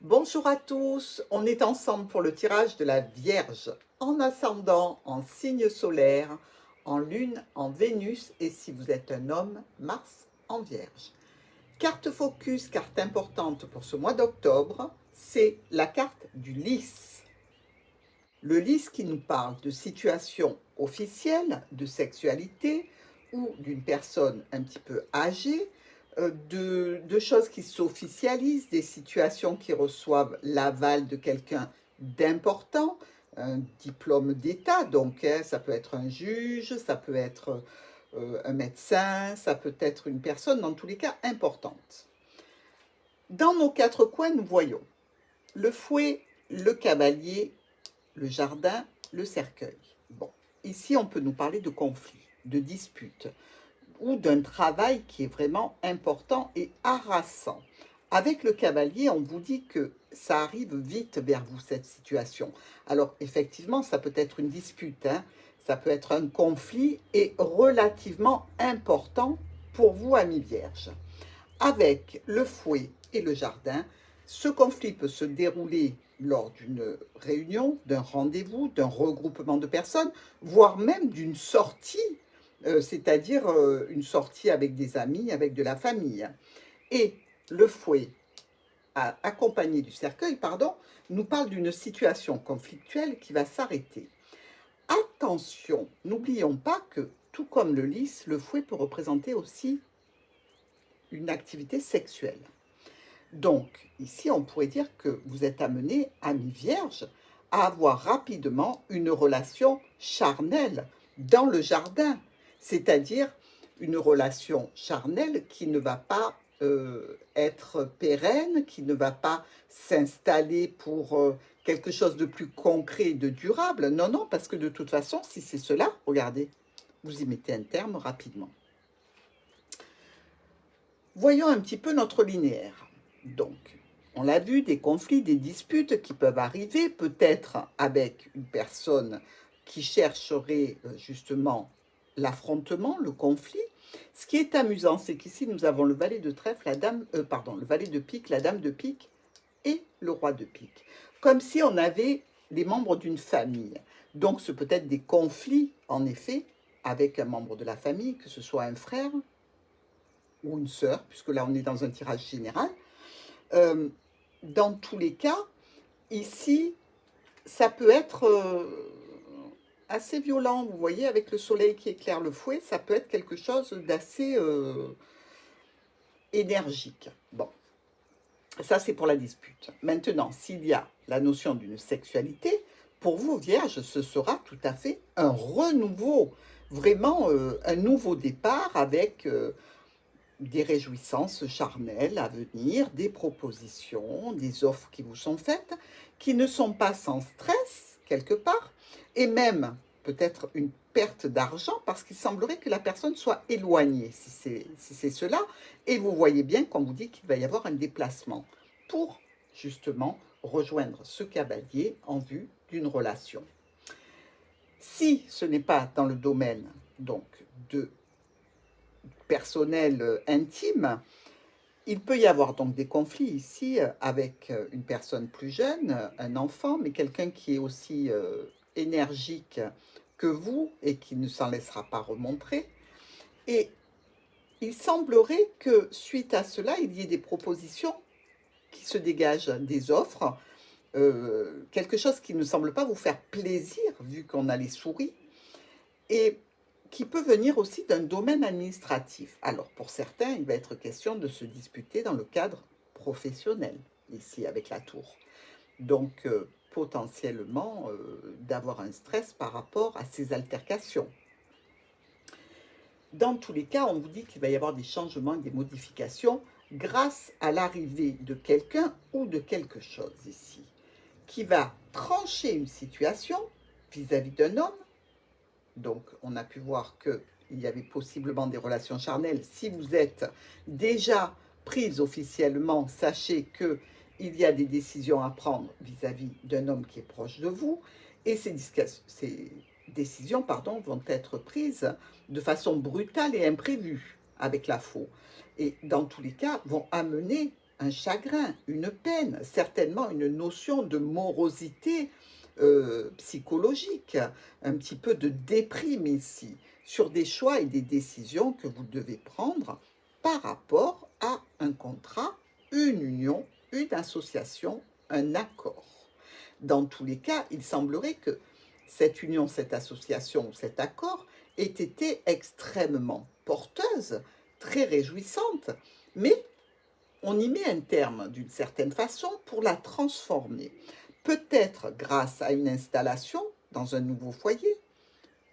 Bonjour à tous, on est ensemble pour le tirage de la Vierge en ascendant, en signe solaire, en lune, en Vénus et si vous êtes un homme, Mars en Vierge. Carte focus, carte importante pour ce mois d'octobre, c'est la carte du lys. Le lys qui nous parle de situations officielles, de sexualité ou d'une personne un petit peu âgée, de choses qui s'officialisent, des situations qui reçoivent l'aval de quelqu'un d'important, un diplôme d'État, donc ça peut être un juge, ça peut être un médecin, ça peut être une personne, dans tous les cas, importante. Dans nos quatre coins, nous voyons le fouet, le cavalier, le jardin, le cercueil. Bon, ici, on peut nous parler de conflits, de disputes, ou d'un travail qui est vraiment important et harassant. Avec le cavalier, on vous dit que ça arrive vite vers vous, cette situation. Alors, effectivement, ça peut être une dispute, hein, ça peut être un conflit et relativement important pour vous, amis vierges. Avec le fouet et le jardin, ce conflit peut se dérouler lors d'une réunion, d'un rendez-vous, d'un regroupement de personnes, voire même d'une sortie, c'est-à-dire une sortie avec des amis, avec de la famille. Et le fouet, accompagné du cercueil, pardon, nous parle d'une situation conflictuelle qui va s'arrêter. Attention, n'oublions pas que, tout comme le lys, le fouet peut représenter aussi une activité sexuelle. Donc, ici, on pourrait dire que vous êtes amené, ami vierge, à avoir rapidement une relation charnelle dans le jardin, c'est-à-dire une relation charnelle qui ne va pas être pérenne, qui ne va pas s'installer pour quelque chose de plus concret, de durable. Non, non, parce que de toute façon, si c'est cela, regardez, vous y mettez un terme rapidement. Voyons un petit peu notre linéaire. Donc, on l'a vu, des conflits, des disputes qui peuvent arriver, peut-être avec une personne qui chercherait justement l'affrontement, le conflit. Ce qui est amusant, c'est qu'ici, nous avons le valet de trèfle, le valet de pique, la dame de pique et le roi de pique. Comme si on avait les membres d'une famille. Donc, ce peut être des conflits, en effet, avec un membre de la famille, que ce soit un frère, ou une sœur, puisque là on est dans un tirage général. Euh, dans tous les cas, ici, ça peut être assez violent, vous voyez, avec le soleil qui éclaire le fouet, ça peut être quelque chose d'assez énergique. Bon, ça c'est pour la dispute. Maintenant, s'il y a la notion d'une sexualité, pour vous, vierges, ce sera tout à fait un renouveau, vraiment un nouveau départ avec des réjouissances charnelles à venir, des propositions, des offres qui vous sont faites, qui ne sont pas sans stress, quelque part, et même peut-être une perte d'argent, parce qu'il semblerait que la personne soit éloignée, si c'est cela, et vous voyez bien qu'on vous dit qu'il va y avoir un déplacement pour, justement, rejoindre ce cavalier en vue d'une relation. Si ce n'est pas dans le domaine, donc, de personnel intime, il peut y avoir donc des conflits ici avec une personne plus jeune, un enfant, mais quelqu'un qui est aussi énergique que vous et qui ne s'en laissera pas remontrer. Et il semblerait que suite à cela, il y ait des propositions qui se dégagent, des offres, quelque chose qui ne semble pas vous faire plaisir vu qu'on a les souris. Et qui peut venir aussi d'un domaine administratif. Alors, pour certains, il va être question de se disputer dans le cadre professionnel, ici avec la tour. Donc, potentiellement, d'avoir un stress par rapport à ces altercations. Dans tous les cas, on vous dit qu'il va y avoir des changements et des modifications grâce à l'arrivée de quelqu'un ou de quelque chose ici, qui va trancher une situation vis-à-vis d'un homme. Donc, on a pu voir qu'il y avait possiblement des relations charnelles. Si vous êtes déjà prise officiellement, sachez qu'il y a des décisions à prendre vis-à-vis d'un homme qui est proche de vous. Et ces décisions vont être prises de façon brutale et imprévue avec la faux. Et dans tous les cas, vont amener un chagrin, une peine, certainement une notion de morosité psychologique, un petit peu de déprime ici, sur des choix et des décisions que vous devez prendre par rapport à un contrat, une union, une association, un accord. Dans tous les cas, il semblerait que cette union, cette association ou cet accord ait été extrêmement porteuse, très réjouissante, mais on y met un terme d'une certaine façon pour la transformer. Peut-être grâce à une installation dans un nouveau foyer,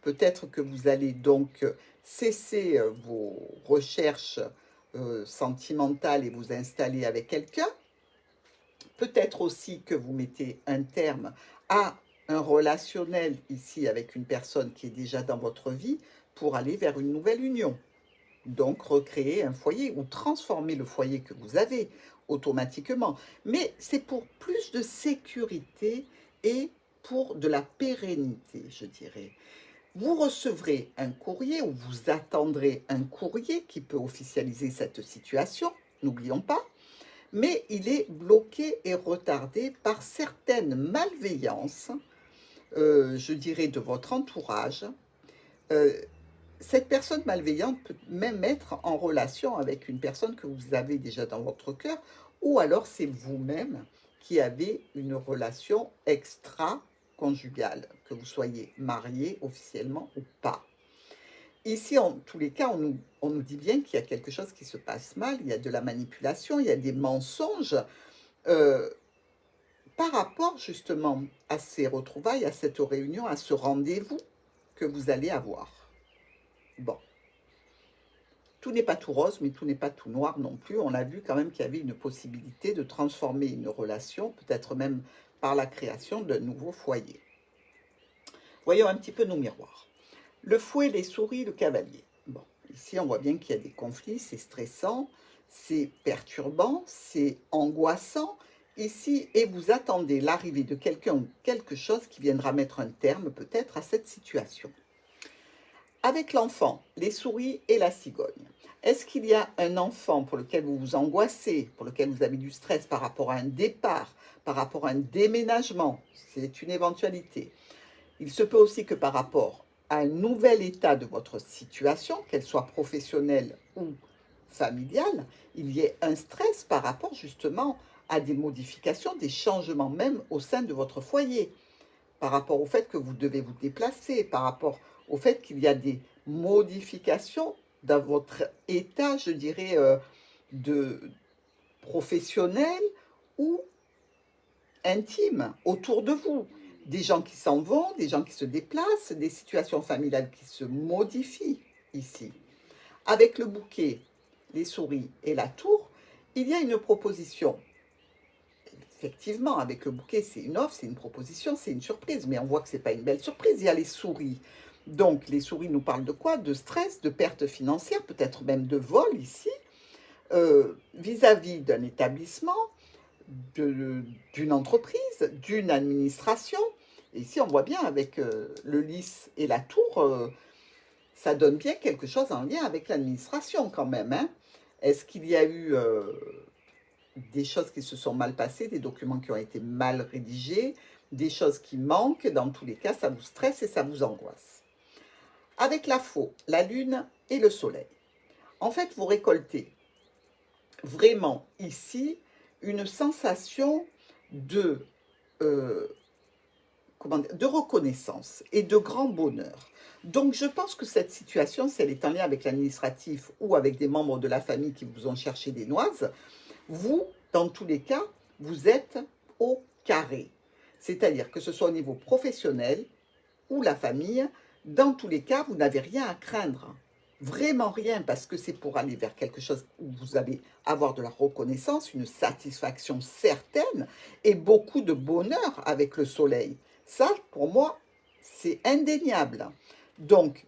peut-être que vous allez donc cesser vos recherches sentimentales et vous installer avec quelqu'un. Peut-être aussi que vous mettez un terme à un relationnel ici avec une personne qui est déjà dans votre vie pour aller vers une nouvelle union. Donc recréer un foyer ou transformer le foyer que vous avez automatiquement. Mais c'est pour plus de sécurité et pour de la pérennité, je dirais. Vous recevrez un courrier ou vous attendrez un courrier qui peut officialiser cette situation, n'oublions pas, mais il est bloqué et retardé par certaines malveillances, je dirais, de votre entourage. Cette personne malveillante peut même être en relation avec une personne que vous avez déjà dans votre cœur, ou alors c'est vous-même qui avez une relation extra-conjugale, que vous soyez marié officiellement ou pas. Ici, en tous les cas, on nous dit bien qu'il y a quelque chose qui se passe mal, il y a de la manipulation, il y a des mensonges euh, par rapport justement à ces retrouvailles, à cette réunion, à ce rendez-vous que vous allez avoir. Bon, tout n'est pas tout rose, mais tout n'est pas tout noir non plus. On a vu quand même qu'il y avait une possibilité de transformer une relation, peut-être même par la création d'un nouveau foyer. Voyons un petit peu nos miroirs. Le fouet, les souris, le cavalier. Bon, ici on voit bien qu'il y a des conflits, c'est stressant, c'est perturbant, c'est angoissant. Ici, et vous attendez l'arrivée de quelqu'un ou quelque chose qui viendra mettre un terme peut-être à cette situation. Avec l'enfant, les souris et la cigogne, est-ce qu'il y a un enfant pour lequel vous vous angoissez, pour lequel vous avez du stress par rapport à un départ, par rapport à un déménagement? C'est une éventualité. Il se peut aussi que par rapport à un nouvel état de votre situation, qu'elle soit professionnelle ou familiale, il y ait un stress par rapport justement à des modifications, des changements même au sein de votre foyer, par rapport au fait que vous devez vous déplacer, par rapport au fait qu'il y a des modifications dans votre état, je dirais, de professionnel ou intime autour de vous. Des gens qui s'en vont, des gens qui se déplacent, des situations familiales qui se modifient ici. Avec le bouquet, les souris et la tour, il y a une proposition. Effectivement, avec le bouquet, c'est une offre, c'est une proposition, c'est une surprise, mais on voit que ce n'est pas une belle surprise. Il y a les souris. Donc, les souris nous parlent de quoi? De stress, de perte financière, peut-être même de vol ici, vis-à-vis d'un établissement, d'une entreprise, d'une administration. Et ici, on voit bien avec le lys et la tour, ça donne bien quelque chose en lien avec l'administration quand même. Hein. Est-ce qu'il y a eu des choses qui se sont mal passées, des documents qui ont été mal rédigés, des choses qui manquent? Dans tous les cas, ça vous stresse et ça vous angoisse. Avec la faux, la lune et le soleil. En fait, vous récoltez vraiment ici une sensation de, de reconnaissance et de grand bonheur. Donc je pense que cette situation, si elle est en lien avec l'administratif ou avec des membres de la famille qui vous ont cherché des noises, vous, dans tous les cas, vous êtes au carré. C'est-à-dire que ce soit au niveau professionnel ou la famille, dans tous les cas, vous n'avez rien à craindre. Vraiment rien, parce que c'est pour aller vers quelque chose où vous allez avoir de la reconnaissance, une satisfaction certaine et beaucoup de bonheur avec le soleil. Ça, pour moi, c'est indéniable. Donc,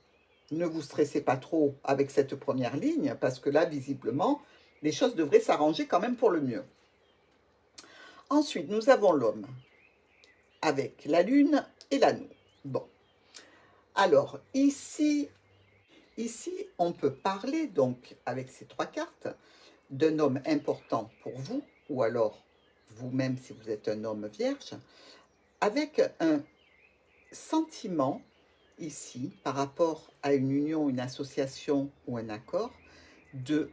ne vous stressez pas trop avec cette première ligne, parce que là, visiblement, les choses devraient s'arranger quand même pour le mieux. Ensuite, nous avons l'homme, avec la lune et l'anneau. Bon. Alors, ici, on peut parler, donc, avec ces trois cartes, d'un homme important pour vous, ou alors vous-même si vous êtes un homme vierge, avec un sentiment ici par rapport à une union, une association ou un accord de,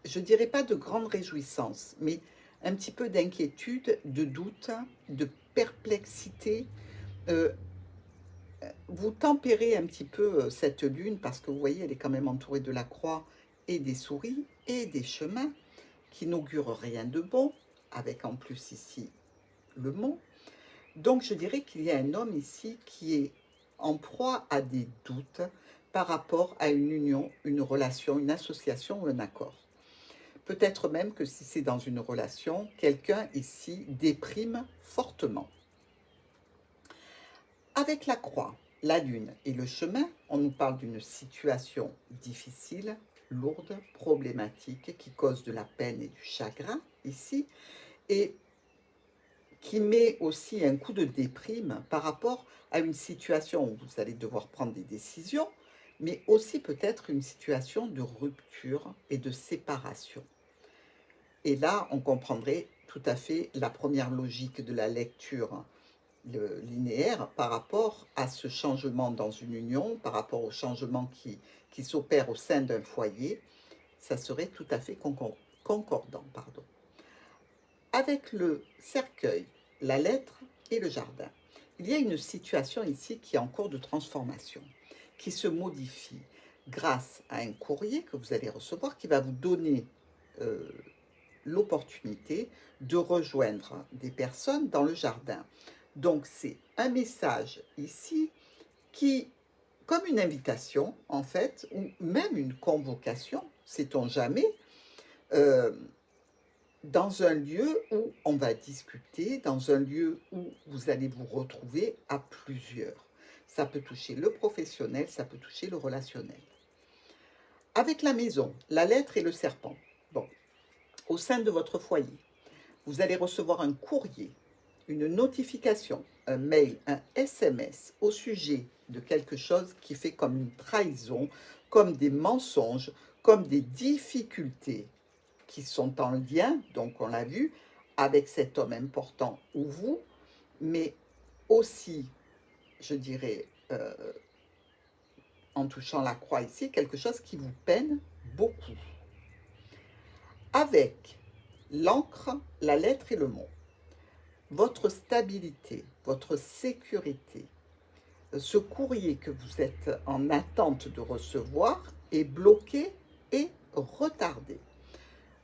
je dirais pas de grande réjouissance, mais un petit peu d'inquiétude, de doute, de perplexité. Euh, vous tempérez un petit peu cette lune parce que vous voyez, elle est quand même entourée de la croix et des souris et des chemins qui n'augurent rien de bon, avec en plus ici le mont. Donc je dirais qu'il y a un homme ici qui est en proie à des doutes par rapport à une union, une relation, une association ou un accord. Peut-être même que si c'est dans une relation, quelqu'un ici déprime fortement. Avec la croix, la lune et le chemin, on nous parle d'une situation difficile, lourde, problématique, qui cause de la peine et du chagrin ici, et qui met aussi un coup de déprime par rapport à une situation où vous allez devoir prendre des décisions, mais aussi peut-être une situation de rupture et de séparation. Et là, on comprendrait tout à fait la première logique de la lecture linéaire par rapport à ce changement dans une union, par rapport au changement qui s'opère au sein d'un foyer, ça serait tout à fait concordant. Pardon. Avec le cercueil, la lettre et le jardin, il y a une situation ici qui est en cours de transformation, qui se modifie grâce à un courrier que vous allez recevoir qui va vous donner l'opportunité de rejoindre des personnes dans le jardin. Donc c'est un message ici qui, comme une invitation en fait, ou même une convocation, sait-on jamais, dans un lieu où on va discuter, dans un lieu où vous allez vous retrouver à plusieurs. Ça peut toucher le professionnel, ça peut toucher le relationnel. Avec la maison, la lettre et le serpent. Bon, au sein de votre foyer, vous allez recevoir un courrier, une notification, un mail, un SMS au sujet de quelque chose qui fait comme une trahison, comme des mensonges, comme des difficultés qui sont en lien, donc on l'a vu, avec cet homme important ou vous, mais aussi, je dirais, en touchant la croix ici, quelque chose qui vous peine beaucoup. Avec l'encre, la lettre et le mot, votre stabilité, votre sécurité, ce courrier que vous êtes en attente de recevoir est bloqué et retardé.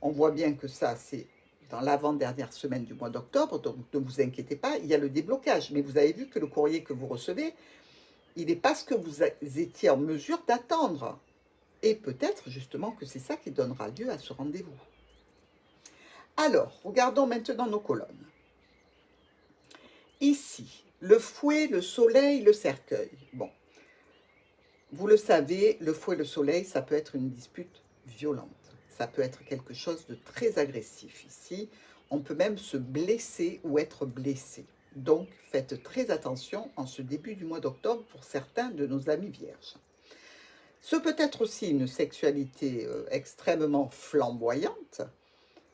On voit bien que ça, c'est dans l'avant-dernière semaine du mois d'octobre, donc ne vous inquiétez pas, il y a le déblocage. Mais vous avez vu que le courrier que vous recevez, il n'est pas ce que vous étiez en mesure d'attendre. Et peut-être justement que c'est ça qui donnera lieu à ce rendez-vous. Alors, regardons maintenant nos colonnes. Ici, le fouet, le soleil, le cercueil. Bon, vous le savez, le fouet, le soleil, ça peut être une dispute violente. Ça peut être quelque chose de très agressif ici. On peut même se blesser ou être blessé. Donc, faites très attention en ce début du mois d'octobre pour certains de nos amis vierges. Ce peut être aussi une sexualité extrêmement flamboyante,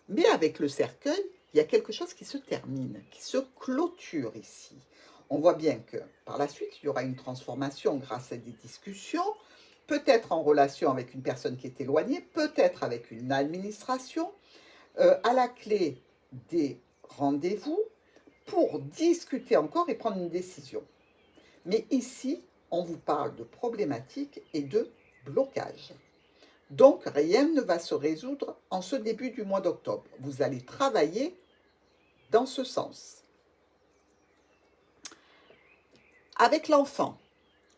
mais avec le cercueil, il y a quelque chose qui se termine, qui se clôture ici. On voit bien que par la suite, il y aura une transformation grâce à des discussions, peut-être en relation avec une personne qui est éloignée, peut-être avec une administration, à la clé des rendez-vous pour discuter encore et prendre une décision. Mais ici, on vous parle de problématiques et de blocages. Donc, rien ne va se résoudre en ce début du mois d'octobre. Vous allez travailler dans ce sens. Avec l'enfant,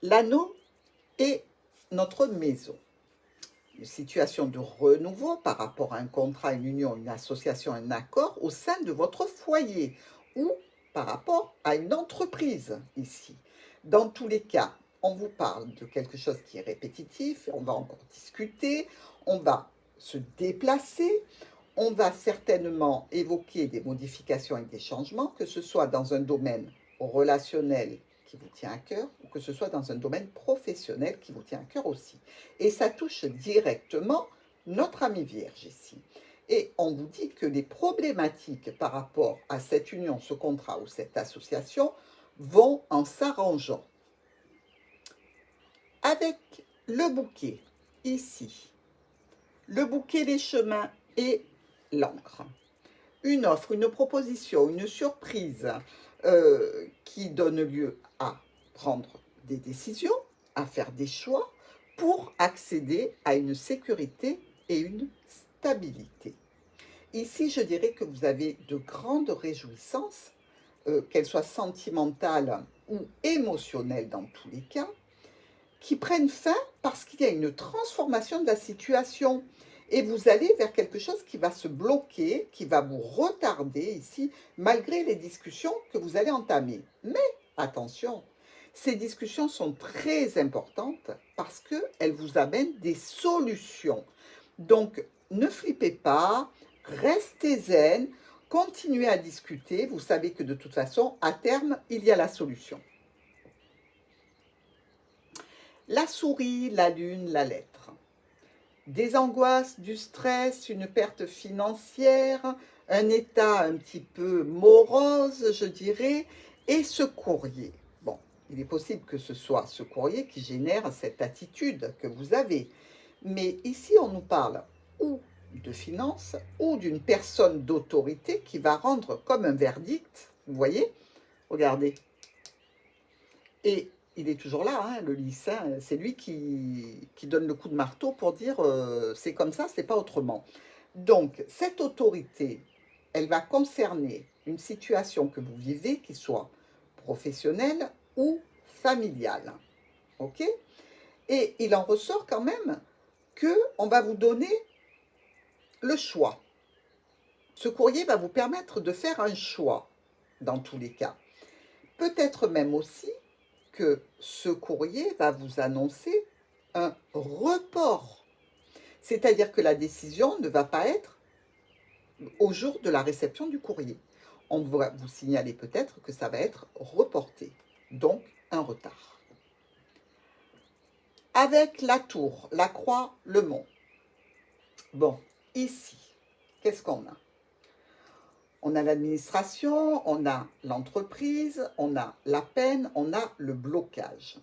l'anneau et notre maison. Une situation de renouveau par rapport à un contrat, une union, une association, un accord au sein de votre foyer ou par rapport à une entreprise ici. Dans tous les cas, on vous parle de quelque chose qui est répétitif, on va encore discuter, on va se déplacer, on va certainement évoquer des modifications et des changements, que ce soit dans un domaine relationnel qui vous tient à cœur, ou que ce soit dans un domaine professionnel qui vous tient à cœur aussi. Et ça touche directement notre ami Vierge ici. Et on vous dit que les problématiques par rapport à cette union, ce contrat ou cette association vont en s'arrangeant. Avec le bouquet, ici, le bouquet des chemins et l'encre. Une offre, une proposition, une surprise qui donne lieu à prendre des décisions, à faire des choix pour accéder à une sécurité et une stabilité. Ici, je dirais que vous avez de grandes réjouissances, qu'elles soient sentimentales ou émotionnelles dans tous les cas, qui prennent fin parce qu'il y a une transformation de la situation. Et vous allez vers quelque chose qui va se bloquer, qui va vous retarder ici, malgré les discussions que vous allez entamer. Mais attention, ces discussions sont très importantes parce qu'elles vous amènent des solutions. Donc, ne flippez pas, restez zen, continuez à discuter. Vous savez que de toute façon, à terme, il y a la solution. La souris, la lune, la lettre. Des angoisses, du stress, une perte financière, un état un petit peu morose, je dirais, et ce courrier. Bon, il est possible que ce soit ce courrier qui génère cette attitude que vous avez. Mais ici, on nous parle ou de finances ou d'une personne d'autorité qui va rendre comme un verdict. Vous voyez? Regardez. Et il est toujours là, hein, le lys. Hein, c'est lui qui donne le coup de marteau pour dire c'est comme ça, c'est pas autrement. Donc, cette autorité, elle va concerner une situation que vous vivez, qui soit professionnelle ou familiale. OK? Et il en ressort quand même qu'on va vous donner le choix. Ce courrier va vous permettre de faire un choix, dans tous les cas. Peut-être même aussi que ce courrier va vous annoncer un report. C'est-à-dire que la décision ne va pas être au jour de la réception du courrier. On va vous signaler peut-être que ça va être reporté, donc un retard. Avec la tour, la croix, le mont. Bon, ici, qu'est-ce qu'on a? On a l'administration, on a l'entreprise, on a la peine, on a le blocage.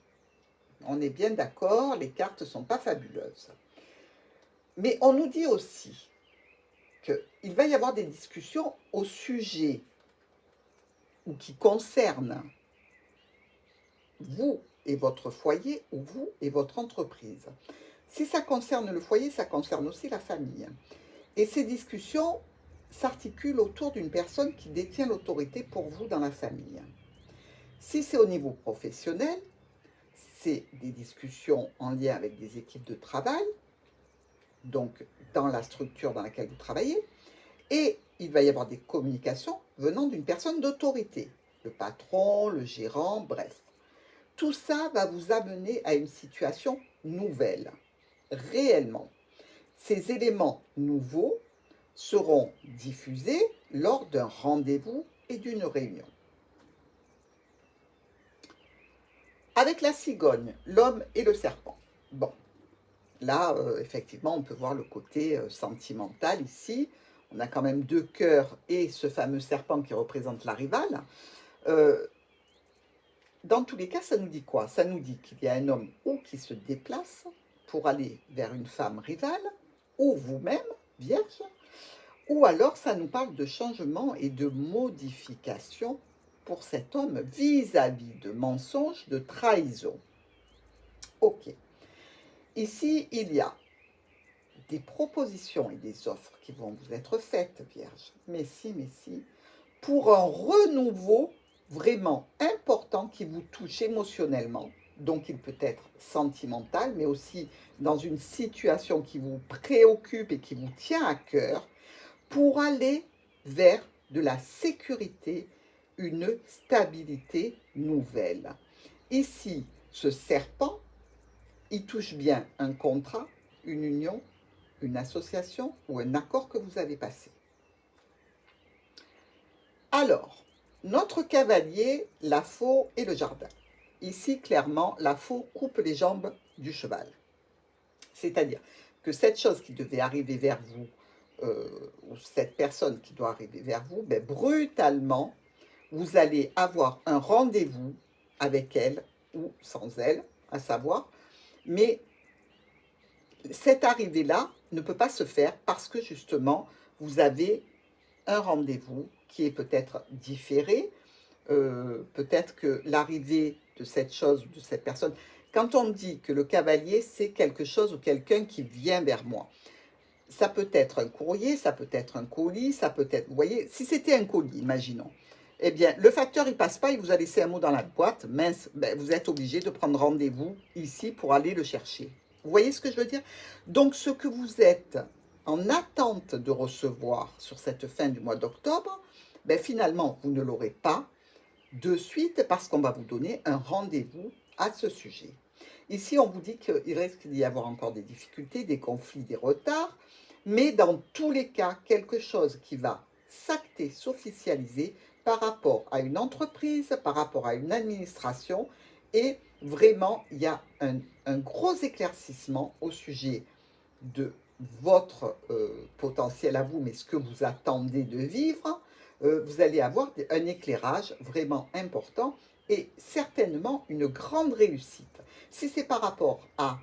On est bien d'accord, les cartes ne sont pas fabuleuses. Mais on nous dit aussi qu'il va y avoir des discussions au sujet ou qui concernent vous et votre foyer ou vous et votre entreprise. Si ça concerne le foyer, ça concerne aussi la famille. Et ces discussions s'articulent autour d'une personne qui détient l'autorité pour vous dans la famille. Si c'est au niveau professionnel, c'est des discussions en lien avec des équipes de travail, donc dans la structure dans laquelle vous travaillez, et il va y avoir des communications venant d'une personne d'autorité, le patron, le gérant, bref. Tout ça va vous amener à une situation nouvelle, réellement. Ces éléments nouveaux seront diffusés lors d'un rendez-vous et d'une réunion. Avec la cigogne, l'homme et le serpent. Bon, là, effectivement, on peut voir le côté sentimental ici. On a quand même deux cœurs et ce fameux serpent qui représente la rivale. Dans tous les cas, ça nous dit quoi? Ça nous dit qu'il y a un homme ou qui se déplace pour aller vers une femme rivale, ou vous-même, vierge, ou alors ça nous parle de changement et de modification pour cet homme vis-à-vis de mensonges, de trahison. Ok. Ici, il y a des propositions et des offres qui vont vous être faites, vierge. Mais si, pour un renouveau vraiment important qui vous touche émotionnellement. Donc, il peut être sentimental, mais aussi dans une situation qui vous préoccupe et qui vous tient à cœur, pour aller vers de la sécurité, une stabilité nouvelle. Ici, ce serpent, il touche bien un contrat, une union, une association ou un accord que vous avez passé. Alors, notre cavalier, la faux et le jardin. Ici, clairement, la faux coupe les jambes du cheval. C'est-à-dire, que cette chose qui devait arriver vers vous, ou cette personne qui doit arriver vers vous, ben, brutalement, vous allez avoir un rendez-vous avec elle ou sans elle, à savoir, mais cette arrivée-là ne peut pas se faire parce que justement, vous avez un rendez-vous qui est peut-être différé, peut-être que l'arrivée de cette chose, de cette personne, quand on dit que le cavalier, c'est quelque chose ou quelqu'un qui vient vers moi, ça peut être un courrier, ça peut être un colis, ça peut être, vous voyez, si c'était un colis, imaginons, eh bien, le facteur, il passe pas, il vous a laissé un mot dans la boîte, mince, ben, vous êtes obligé de prendre rendez-vous ici pour aller le chercher. Vous voyez ce que je veux dire? Donc, ce que vous êtes en attente de recevoir sur cette fin du mois d'octobre, ben, finalement, vous ne l'aurez pas de suite parce qu'on va vous donner un rendez-vous à ce sujet. Ici, on vous dit qu'il risque d'y avoir encore des difficultés, des conflits, des retards, mais dans tous les cas, quelque chose qui va s'acter, s'officialiser par rapport à une entreprise, par rapport à une administration, et vraiment, il y a un gros éclaircissement au sujet de votre potentiel à vous, mais ce que vous attendez de vivre, vous allez avoir un éclairage vraiment important et certainement une grande réussite. Si c'est par rapport à,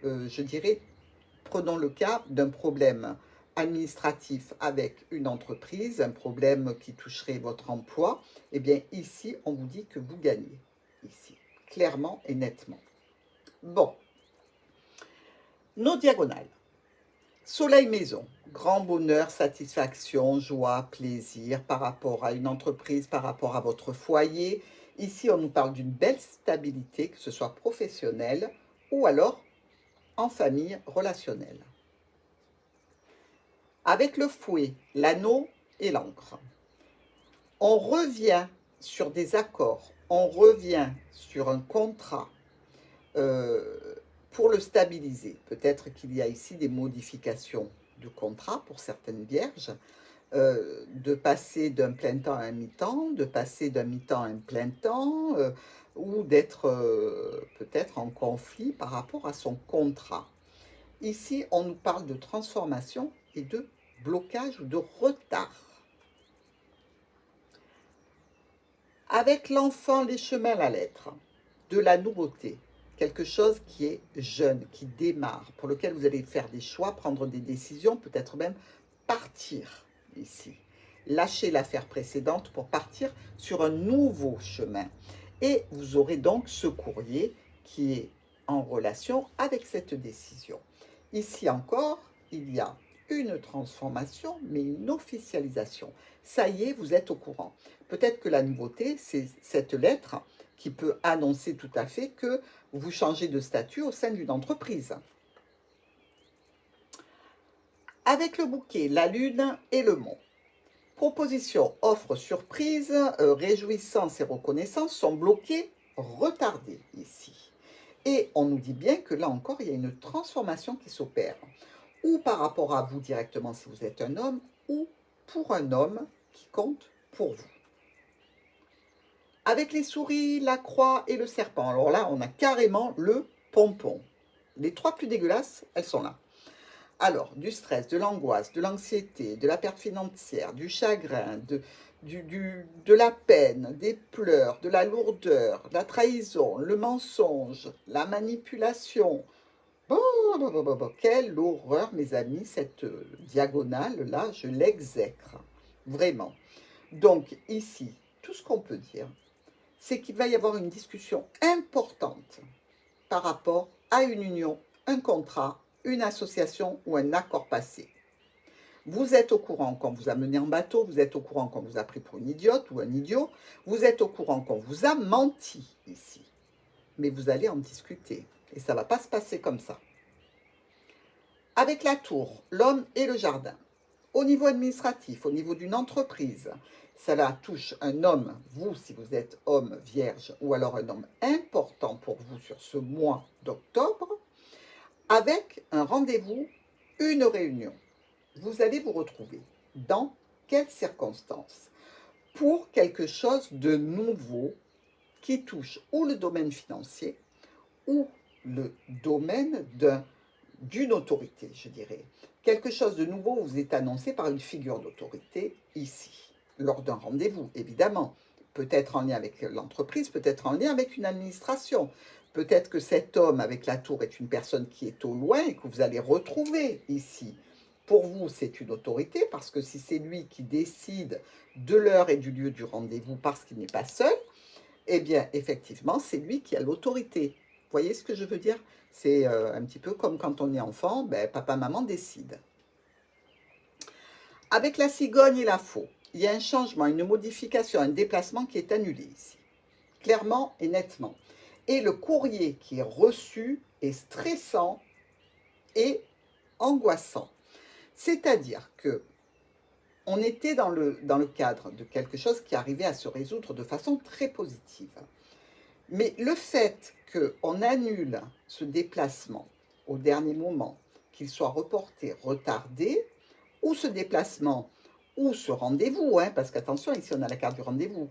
je dirais, prenons le cas d'un problème administratif avec une entreprise, un problème qui toucherait votre emploi, eh bien ici, on vous dit que vous gagnez, ici, clairement et nettement. Bon, nos diagonales. Soleil maison, grand bonheur, satisfaction, joie, plaisir par rapport à une entreprise, par rapport à votre foyer. Ici, on nous parle d'une belle stabilité, que ce soit professionnelle ou alors en famille relationnelle. Avec le fouet, l'anneau et l'encre, on revient sur des accords, on revient sur un contrat pour le stabiliser. Peut-être qu'il y a ici des modifications de contrat pour certaines vierges, de passer d'un plein temps à un mi-temps, de passer d'un mi-temps à un plein temps, ou d'être peut-être en conflit par rapport à son contrat. Ici, on nous parle de transformation et de blocage ou de retard. Avec l'enfant, les chemins à la lettre, de la nouveauté, quelque chose qui est jeune, qui démarre, pour lequel vous allez faire des choix, prendre des décisions, peut-être même partir ici. Lâcher l'affaire précédente pour partir sur un nouveau chemin. Et vous aurez donc ce courrier qui est en relation avec cette décision. Ici encore, il y a une transformation, mais une officialisation. Ça y est, vous êtes au courant. Peut-être que la nouveauté, c'est cette lettre qui peut annoncer tout à fait que vous changez de statut au sein d'une entreprise. Avec le bouquet, la lune et le mont. Proposition, offre, surprise, réjouissance et reconnaissance sont bloquées, retardées ici. Et on nous dit bien que là encore, il y a une transformation qui s'opère. Ou par rapport à vous directement si vous êtes un homme, ou pour un homme qui compte pour vous. Avec les souris, la croix et le serpent. Alors là, on a carrément le pompon. Les trois plus dégueulasses, elles sont là. Alors, du stress, de l'angoisse, de l'anxiété, de la perte financière, du chagrin, de la peine, des pleurs, de la lourdeur, la trahison, le mensonge, la manipulation. Quelle horreur, mes amis, cette diagonale-là, je l'exècre. Vraiment. Donc, ici, tout ce qu'on peut dire, c'est qu'il va y avoir une discussion importante par rapport à une union, un contrat, une association ou un accord passé. Vous êtes au courant quand vous a mené en bateau, vous êtes au courant quand vous a pris pour une idiote ou un idiot, vous êtes au courant quand vous a menti ici. Mais vous allez en discuter et ça ne va pas se passer comme ça. Avec la tour, l'homme et le jardin. Au niveau administratif, au niveau d'une entreprise, cela touche un homme, vous si vous êtes homme vierge, ou alors un homme important pour vous sur ce mois d'octobre, avec un rendez-vous, une réunion. Vous allez vous retrouver dans quelles circonstances? Pour quelque chose de nouveau qui touche ou le domaine financier ou le domaine d'un d'une autorité, je dirais. Quelque chose de nouveau vous est annoncé par une figure d'autorité ici, lors d'un rendez-vous, évidemment. Peut-être en lien avec l'entreprise, peut-être en lien avec une administration. Peut-être que cet homme avec la tour est une personne qui est au loin et que vous allez retrouver ici. Pour vous, c'est une autorité, parce que si c'est lui qui décide de l'heure et du lieu du rendez-vous parce qu'il n'est pas seul, eh bien, effectivement, c'est lui qui a l'autorité. Vous voyez ce que je veux dire? C'est un petit peu comme quand on est enfant, ben, papa, maman décident. Avec la cigogne et la faux, il y a un changement, une modification, un déplacement qui est annulé ici, clairement et nettement. Et le courrier qui est reçu est stressant et angoissant. C'est-à-dire que on était dans le cadre de quelque chose qui arrivait à se résoudre de façon très positive. Mais le fait qu'on annule ce déplacement au dernier moment, qu'il soit reporté, retardé, ou ce déplacement, ou ce rendez-vous, hein, parce qu'attention, ici on a la carte du rendez-vous,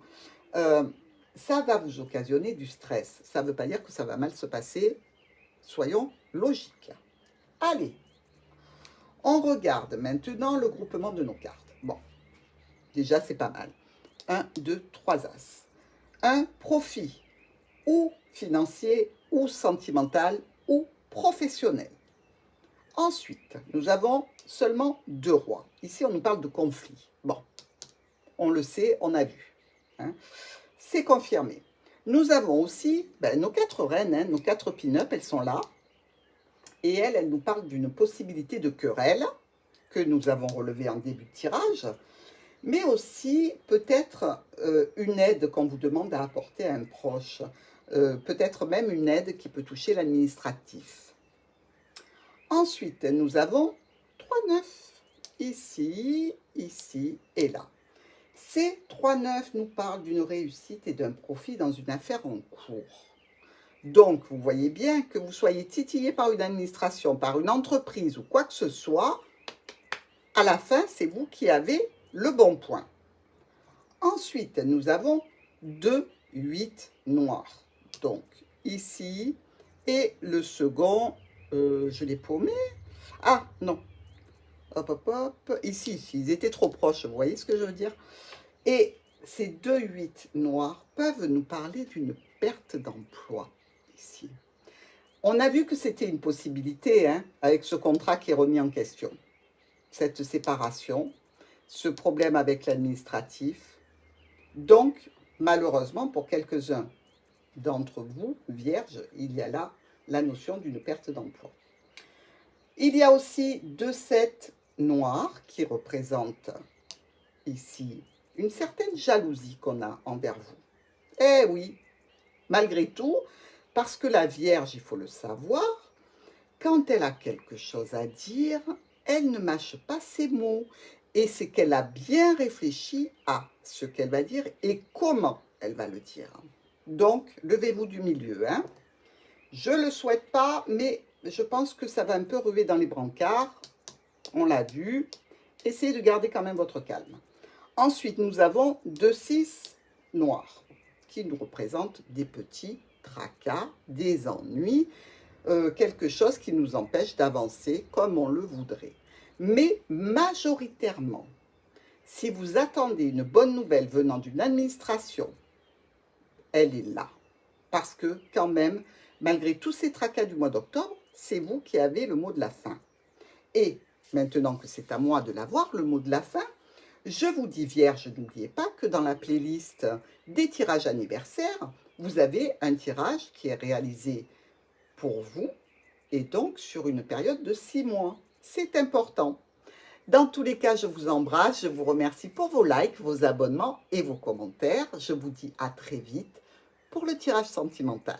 ça va vous occasionner du stress. Ça ne veut pas dire que ça va mal se passer, soyons logiques. Allez, on regarde maintenant le groupement de nos cartes. Bon, déjà c'est pas mal. 1, 2, 3 as. Un profit, ou financier, ou sentimental, ou professionnel. Ensuite, nous avons seulement 2 rois. Ici, on nous parle de conflit. Bon, on le sait, on a vu. Hein. C'est confirmé. Nous avons aussi nos 4 reines, hein, nos 4 pin-up, elles sont là. Et elles nous parlent d'une possibilité de querelle que nous avons relevée en début de tirage, mais aussi peut-être une aide qu'on vous demande à apporter à un proche. Peut-être même une aide qui peut toucher l'administratif. Ensuite, nous avons 3 neufs, ici, ici et là. Ces 3 neufs nous parlent d'une réussite et d'un profit dans une affaire en cours. Donc, vous voyez bien que vous soyez titillé par une administration, par une entreprise ou quoi que ce soit, à la fin, c'est vous qui avez le bon point. Ensuite, nous avons 2 8 noirs. Donc, ici, et le second, je l'ai paumé. Ah, non. Hop, hop, hop. Ici, ils étaient trop proches, vous voyez ce que je veux dire? Et ces 2 8 noirs peuvent nous parler d'une perte d'emploi, ici. On a vu que c'était une possibilité, hein, avec ce contrat qui est remis en question. Cette séparation, ce problème avec l'administratif. Donc, malheureusement, pour quelques-uns d'entre vous, vierges, il y a là la notion d'une perte d'emploi. Il y a aussi 2 7 noirs qui représentent ici une certaine jalousie qu'on a envers vous. Eh oui, malgré tout, parce que la Vierge, il faut le savoir, quand elle a quelque chose à dire, elle ne mâche pas ses mots. Et c'est qu'elle a bien réfléchi à ce qu'elle va dire et comment elle va le dire. Donc, levez-vous du milieu. Hein. Je ne le souhaite pas, mais je pense que ça va un peu ruer dans les brancards. On l'a vu. Essayez de garder quand même votre calme. Ensuite, nous avons 2 6 noirs qui nous représentent des petits tracas, des ennuis, quelque chose qui nous empêche d'avancer comme on le voudrait. Mais majoritairement, si vous attendez une bonne nouvelle venant d'une administration, elle est là. Parce que quand même, malgré tous ces tracas du mois d'octobre, c'est vous qui avez le mot de la fin. Et maintenant que c'est à moi de l'avoir, le mot de la fin, je vous dis Vierge, n'oubliez pas que dans la playlist des tirages anniversaires, vous avez un tirage qui est réalisé pour vous et donc sur une période de 6 mois. C'est important. Dans tous les cas, je vous embrasse, je vous remercie pour vos likes, vos abonnements et vos commentaires. Je vous dis à très vite pour le tirage sentimental.